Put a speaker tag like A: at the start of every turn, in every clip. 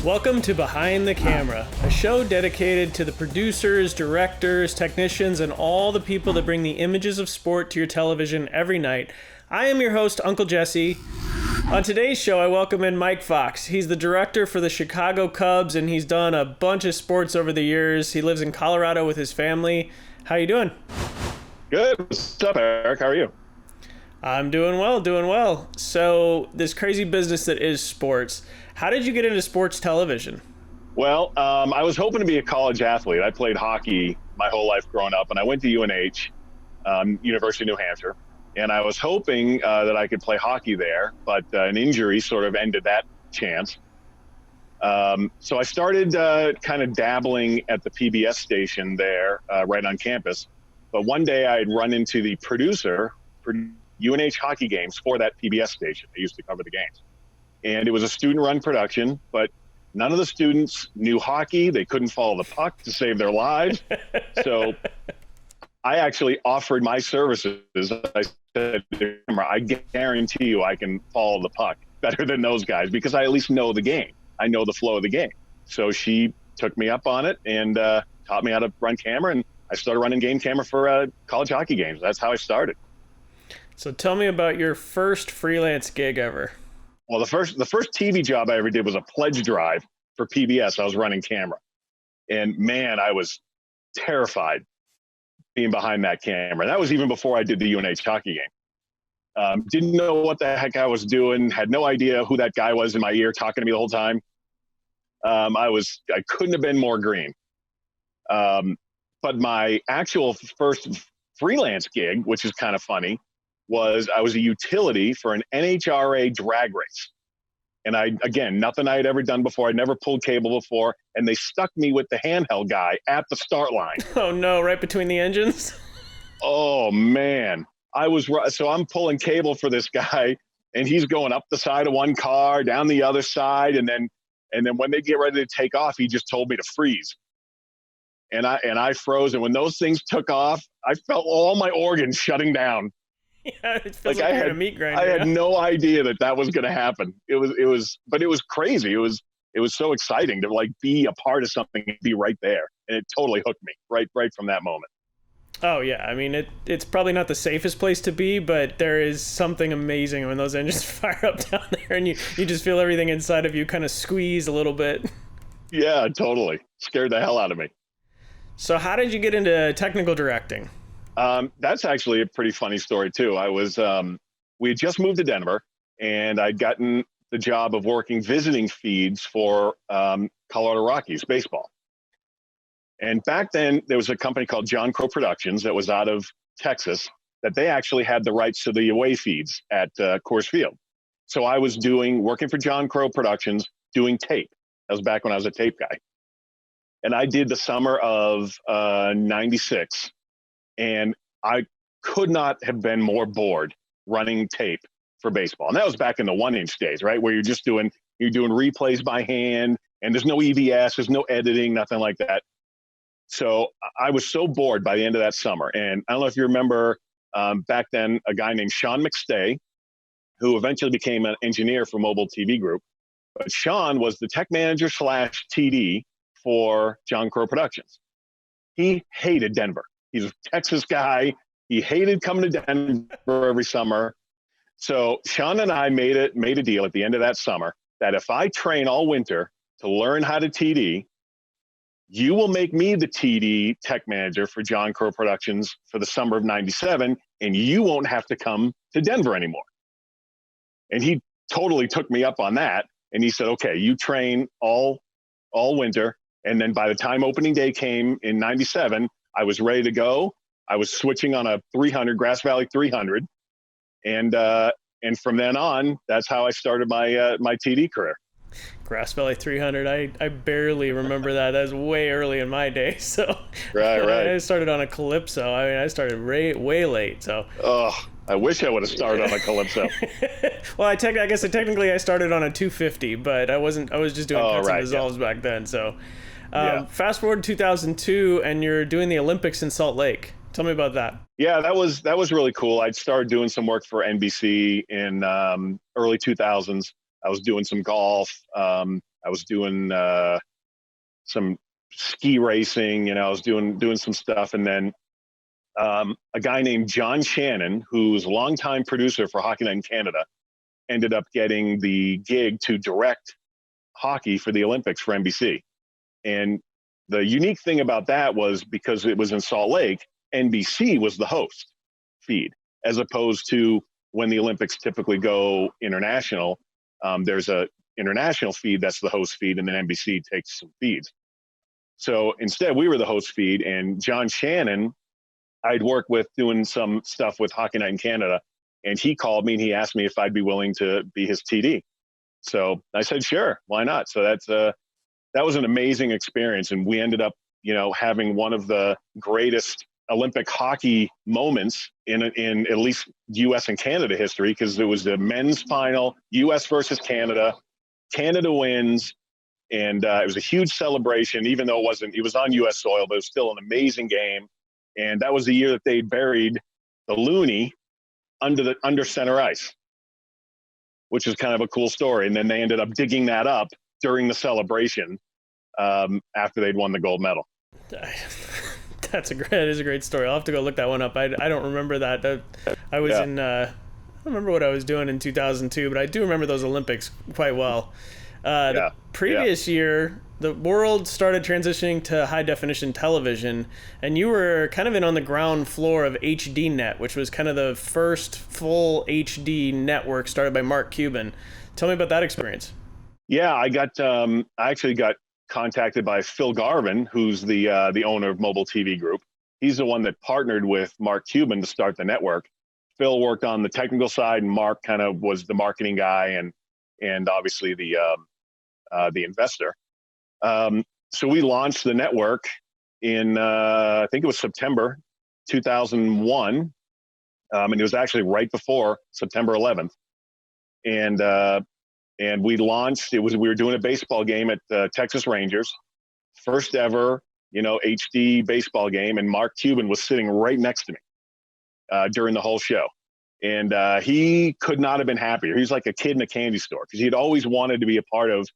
A: Welcome to Behind the Camera, a show dedicated to the producers, directors, technicians, and all the people that bring the images of sport to your television every night. I am your host, Uncle Jesse. On today's show, I welcome in Mike Fox. He's the director for the Chicago Cubs, and he's done a bunch of sports over the years. He lives in Colorado with his family. How you doing?
B: Good. What's up, Eric? How are you?
A: I'm doing well. So, this crazy business that is sports, how did you get into sports television?
B: Well, I was hoping to be a college athlete. I played hockey my whole life growing up, and I went to UNH, University of New Hampshire, and I was hoping that I could play hockey there, but an injury sort of ended that chance. So I started kind of dabbling at the PBS station there right on campus, but one day I had run into the producer for UNH hockey games for that PBS station. I used to cover the games. And it was a student-run production, but none of the students knew hockey. They couldn't follow the puck to save their lives. So I actually offered my services. I said, I guarantee you I can follow the puck better than those guys because I at least know the game. I know the flow of the game. So she took me up on it and taught me how to run camera, and I started running game camera for college hockey games. That's how I started.
A: So tell me about your first freelance gig ever.
B: Well, the first TV job I ever did was a pledge drive for PBS. I was running camera. And man, I was terrified being behind that camera. That was even before I did the UNH hockey game. Didn't know what the heck I was doing. Had no idea who that guy was in my ear talking to me the whole time. I couldn't have been more green. But my actual first freelance gig, which is kind of funny, was I was a utility for an NHRA drag race. And nothing I had ever done before. I'd never pulled cable before. And they stuck me with the handheld guy at the start line.
A: Oh no, right between the engines?
B: Oh man. So I'm pulling cable for this guy, and he's going up the side of one car, down the other side. And then when they get ready to take off, he just told me to freeze. And I froze. And when those things took off, I felt all my organs shutting down.
A: Yeah, it feels like you're in a meat grinder.
B: I had no idea that was going to happen. It was crazy. It was so exciting to be a part of something and be right there. And it totally hooked me right from that moment.
A: Oh yeah. I mean, it's probably not the safest place to be, but there is something amazing when those engines fire up down there and you just feel everything inside of you kind of squeeze a little bit.
B: Yeah, totally. Scared the hell out of me.
A: So how did you get into technical directing?
B: That's actually a pretty funny story too. We had just moved to Denver, and I'd gotten the job of working visiting feeds for Colorado Rockies baseball. And back then there was a company called John Crow Productions that was out of Texas that they actually had the rights to the away feeds at Coors Field. So I was working for John Crow Productions, doing tape. That was back when I was a tape guy. And I did the summer of 96. And I could not have been more bored running tape for baseball. And that was back in the 1-inch days, right? Where you're doing replays by hand, and there's no EVS, there's no editing, nothing like that. So I was so bored by the end of that summer. And I don't know if you remember back then, a guy named Sean McStay, who eventually became an engineer for Mobile TV Group. But Sean was the tech manager / TD for John Crow Productions. He hated Denver. He's a Texas guy. He hated coming to Denver every summer. So Sean and I made a deal at the end of that summer that if I train all winter to learn how to TD, you will make me the TD tech manager for John Crow Productions for the summer of 97, and you won't have to come to Denver anymore. And he totally took me up on that. And he said, okay, you train all winter. And then by the time opening day came in 97, I was ready to go. I was switching on a 300, Grass Valley 300. And from then on, that's how I started my TD career.
A: Grass Valley 300, I barely remember that. That was way early in my day. So
B: right.
A: I started on a Calypso. I mean, I started way late. So
B: I wish I would have started on a Calypso.
A: Well, I started on a 250, but I was just doing cuts and dissolves back then. So fast forward to 2002, and you're doing the Olympics in Salt Lake. Tell me about that.
B: Yeah, that was really cool. I'd started doing some work for NBC in early 2000s. I was doing some golf. I I was doing some ski racing, I was doing some stuff. And then a guy named John Shannon, who's a longtime producer for Hockey Night in Canada, ended up getting the gig to direct hockey for the Olympics for NBC. And the unique thing about that was because it was in Salt Lake, NBC was the host feed, as opposed to when the Olympics typically go international. There's a international feed that's the host feed, and then NBC takes some feeds. So instead, we were the host feed, and John Shannon, I'd worked with doing some stuff with Hockey Night in Canada, and he called me and he asked me if I'd be willing to be his TD. So I said, sure, why not? So that was an amazing experience, and we ended up, having one of the greatest Olympic hockey moments in at least U.S. and Canada history, because it was the men's final, U.S. versus Canada. Canada wins, and it was a huge celebration, even though it was on U.S. soil, but it was still an amazing game. And that was the year that they buried the Looney under center ice, which is kind of a cool story. And then they ended up digging that up during the celebration after they'd won the gold medal.
A: That is a great story. I'll have to go look that one up. I don't remember that. I was in, I don't remember what I was doing in 2002, but I do remember those Olympics quite well. The previous year, the world started transitioning to high definition television, and you were kind of on the ground floor of HDNet, which was kind of the first full HD network started by Mark Cuban. Tell me about that experience.
B: Yeah, I actually got contacted by Phil Garvin, who's the owner of Mobile TV Group. He's the one that partnered with Mark Cuban to start the network. Phil worked on the technical side, and Mark kind of was the marketing guy and obviously the investor. So we launched the network in I think it was September 2001, and it was actually right before September 11th. And we launched. We were doing a baseball game at the Texas Rangers, first ever HD baseball game, and Mark Cuban was sitting right next to me during the whole show. And he could not have been happier. He was like a kid in a candy store, because he'd always wanted to be a part of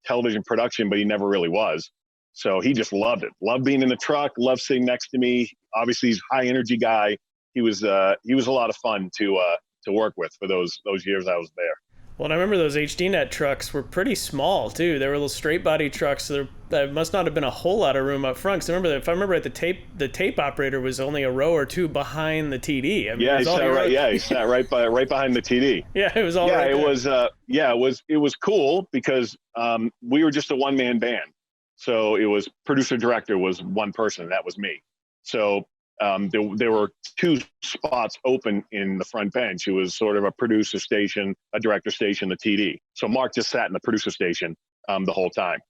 B: television production, but he never really was. So he just loved it. Loved being in the truck. Loved sitting next to me. Obviously, he's a high energy guy. He was a lot of fun to work with for those years I was there.
A: Well, and I remember those HDNet trucks were pretty small too. They were little straight body trucks. So there must not have been a whole lot of room up front. Because if I remember right, the tape operator was only a row or two behind the TD. I mean,
B: he sat right behind the TD.
A: Yeah, it was all.
B: Yeah,
A: right
B: it was cool because we were just a one man band. So it was producer director was one person. That was me. So there were two spots open in the front bench. It was sort of a producer station, a director station, the TD. So Mark just sat in the producer station the whole time,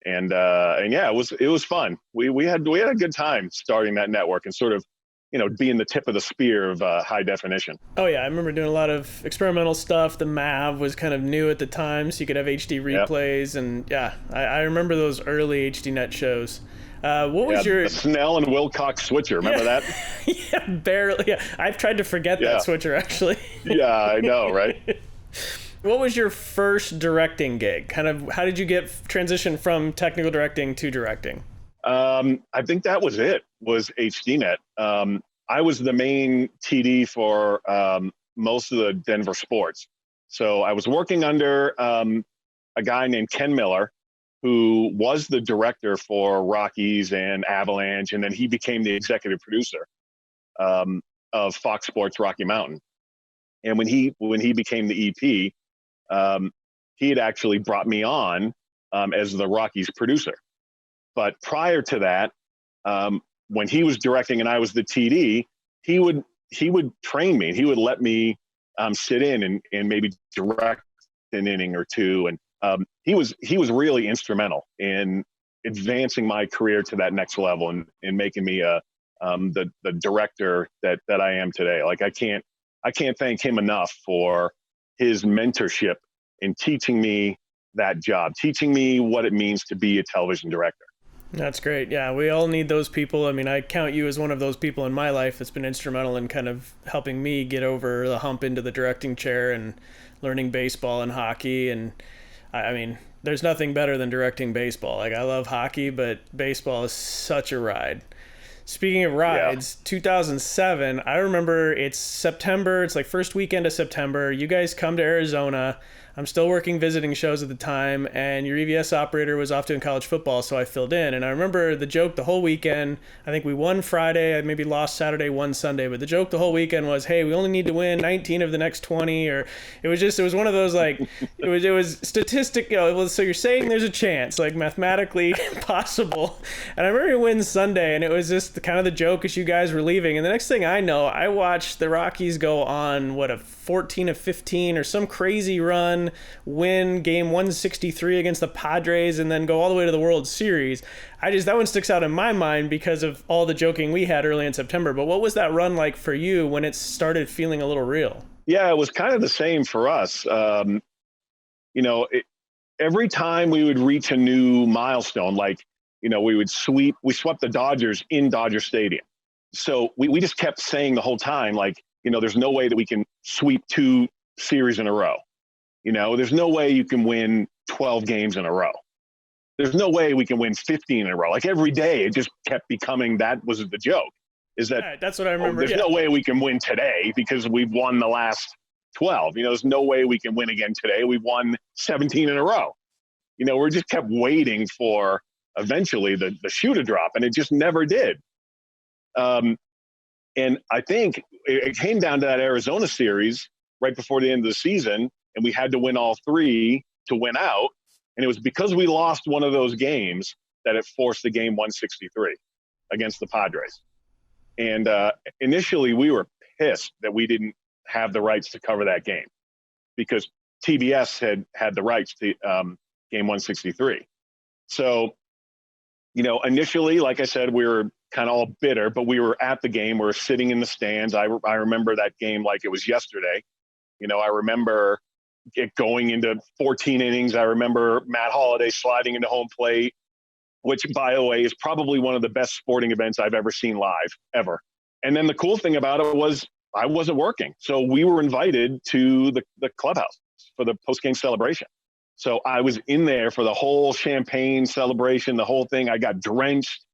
B: and yeah, it was fun. We had a good time starting that network and sort of being the tip of the spear of high definition.
A: Oh yeah, I remember doing a lot of experimental stuff. The MAV was kind of new at the time, so you could have HD replays, and yeah, I remember those early HDNet shows. What was your...
B: The Snell and Wilcox switcher, remember that?
A: Yeah, barely. Yeah, I've tried to forget that switcher, actually.
B: Yeah, I know, right?
A: What was your first directing gig? Kind of, how did you transition from technical directing to directing?
B: I think that was HDNet. I was the main TD for most of the Denver sports. So I was working under a guy named Ken Miller, who was the director for Rockies and Avalanche, and then he became the executive producer of Fox Sports Rocky Mountain. And when he became the EP, he had actually brought me on as the Rockies producer. But prior to that, when he was directing and I was the TD, he would train me. He would let me sit in and maybe direct an inning or two. And he was really instrumental in advancing my career to that next level and making me the director that I am today. Like I can't thank him enough for his mentorship in teaching me that job, teaching me what it means to be a television director.
A: That's great. Yeah, we all need those people. I mean, I count you as one of those people in my life that's been instrumental in kind of helping me get over the hump into the directing chair and learning baseball and hockey. And I mean, There's nothing better than directing baseball. Like, I love hockey, but baseball is such a ride. Speaking of rides, 2007, I remember it's September. It's like first weekend of September. You guys come to Arizona. I'm still working visiting shows at the time, and your EVS operator was off doing college football, so I filled in. And I remember the joke the whole weekend. I think we won Friday, I maybe lost Saturday, won Sunday, but the joke the whole weekend was, hey, we only need to win 19 of the next 20, or it was one of those, like, it was statistic, so you're saying there's a chance, like, mathematically possible. And I remember we win Sunday, and it was just kind of the joke as you guys were leaving. And the next thing I know, I watched the Rockies go on, a 14 of 15 or some crazy run, win game 163 against the Padres, and then go all the way to the World Series. That one sticks out in my mind because of all the joking we had early in September. But what was that run like for you when it started feeling a little real?
B: Yeah, it was kind of the same for us. Every time we would reach a new milestone, like, we swept the Dodgers in Dodger Stadium. So we just kept saying the whole time, like, there's no way that we can sweep 2 series in a row. There's no way you can win 12 games in a row. There's no way we can win 15 in a row. Like, every day, it just kept becoming, that was the joke. Is that
A: right, that's what I remember.
B: There's no way we can win today because we've won the last 12. There's no way we can win again today. We've won 17 in a row. We just kept waiting for eventually the shoe to drop, and it just never did. And I think it came down to that Arizona series right before the end of the season, and we had to win all 3 to win out. And it was because we lost one of those games that it forced the game 163 against the Padres. And initially, we were pissed that we didn't have the rights to cover that game because TBS had the rights to game 163. So, initially, like I said, we were kind of all bitter, but we were at the game. We were sitting in the stands. I remember that game like it was yesterday. I remember it going into 14 innings. I remember Matt Holliday sliding into home plate, which, by the way, is probably one of the best sporting events I've ever seen live, ever. And then the cool thing about it was I wasn't working. So we were invited to the clubhouse for the post-game celebration. So I was in there for the whole champagne celebration, the whole thing. I got drenched.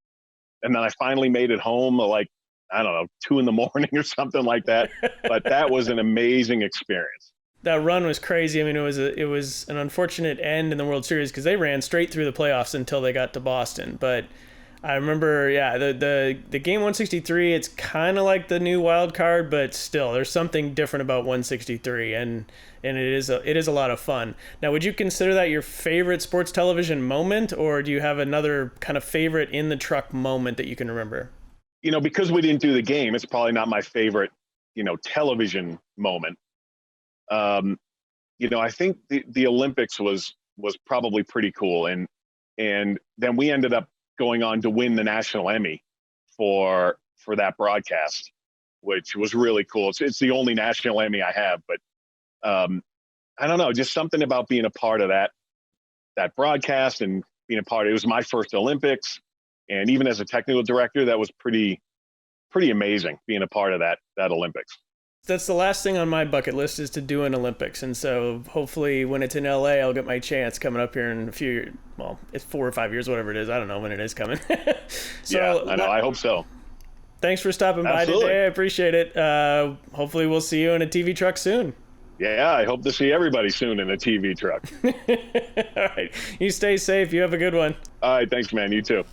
B: And then I finally made it home, like, 2 a.m. or something like that. But that was an amazing experience.
A: That run was crazy. I mean, it was an unfortunate end in the World Series because they ran straight through the playoffs until they got to Boston. But I remember, the game 163, it's kind of like the new wild card, but still, there's something different about 163, and it is a lot of fun. Now, would you consider that your favorite sports television moment, or do you have another kind of favorite in the truck moment that you can remember?
B: Because we didn't do the game, it's probably not my favorite, television moment. I think the Olympics was probably pretty cool, and then we ended up going on to win the National Emmy for that broadcast, which was really cool. It's the only National Emmy I have, but I don't know, just something about being a part of that broadcast and being a part of it. It was my first Olympics, and even as a technical director, that was pretty amazing being a part of that Olympics.
A: That's the last thing on my bucket list, is to do an Olympics. And so hopefully when it's in LA, I'll get my chance coming up here in a few years. Well, it's 4 or 5 years, whatever it is. I don't know when it is coming.
B: So, yeah, I know. I hope so.
A: Thanks for stopping by today. I appreciate it. Hopefully we'll see you in a TV truck soon.
B: Yeah, I hope to see everybody soon in a TV truck.
A: All right. You stay safe. You have a good one.
B: All right. Thanks, man. You too.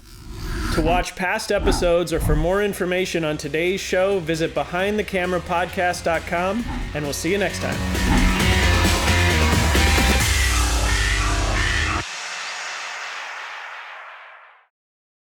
A: To watch past episodes or for more information on today's show, visit BehindTheCameraPodcast.com, and we'll see you next time.